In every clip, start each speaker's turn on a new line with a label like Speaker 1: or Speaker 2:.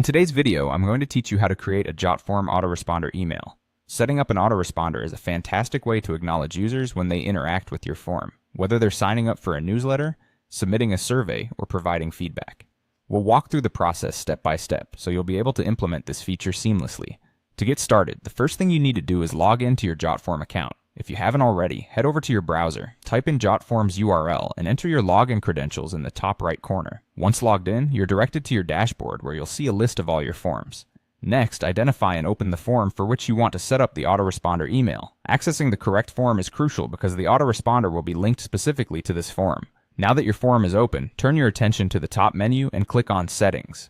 Speaker 1: In today's video, I'm going to teach you how to create a JotForm autoresponder email. Setting up an autoresponder is a fantastic way to acknowledge users when they interact with your form, whether they're signing up for a newsletter, submitting a survey, or providing feedback. We'll walk through the process step by step, so you'll be able to implement this feature seamlessly. To get started, the first thing you need to do is log into your JotForm account. If you haven't already, head over to your browser, type in JotForm's URL, and enter your login credentials in the top right corner. Once logged in, you're directed to your dashboard where you'll see a list of all your forms. Next, identify and open the form for which you want to set up the autoresponder email. Accessing the correct form is crucial because the autoresponder will be linked specifically to this form. Now that your form is open, turn your attention to the top menu and click on Settings.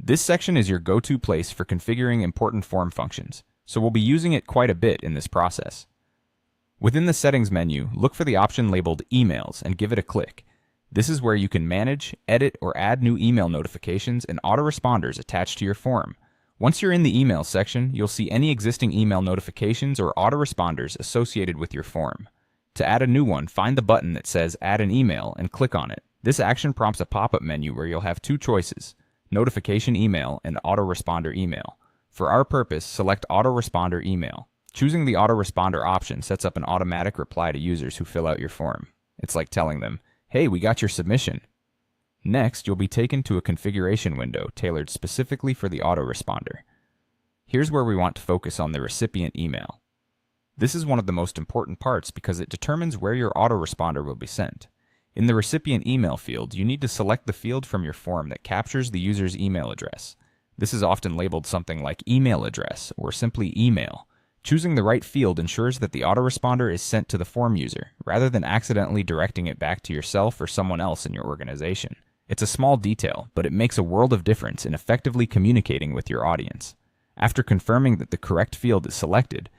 Speaker 1: This section is your go-to place for configuring important form functions, so we'll be using it quite a bit in this process. Within the Settings menu, look for the option labeled Emails and give it a click. This is where you can manage, edit, or add new email notifications and autoresponders attached to your form. Once you're in the Email section, you'll see any existing email notifications or autoresponders associated with your form. To add a new one, find the button that says Add an Email and click on it. This action prompts a pop-up menu where you'll have two choices: Notification Email and Autoresponder Email. For our purpose, select Autoresponder Email. Choosing the autoresponder option sets up an automatic reply to users who fill out your form. It's like telling them, "Hey, we got your submission." Next, you'll be taken to a configuration window tailored specifically for the autoresponder. Here's where we want to focus on the recipient email. This is one of the most important parts because it determines where your autoresponder will be sent. In the recipient email field, you need to select the field from your form that captures the user's email address. This is often labeled something like email address or simply email. Choosing the right field ensures that the autoresponder is sent to the form user, rather than accidentally directing it back to yourself or someone else in your organization. It's a small detail, but it makes a world of difference in effectively communicating with your audience. After confirming that the correct field is selected,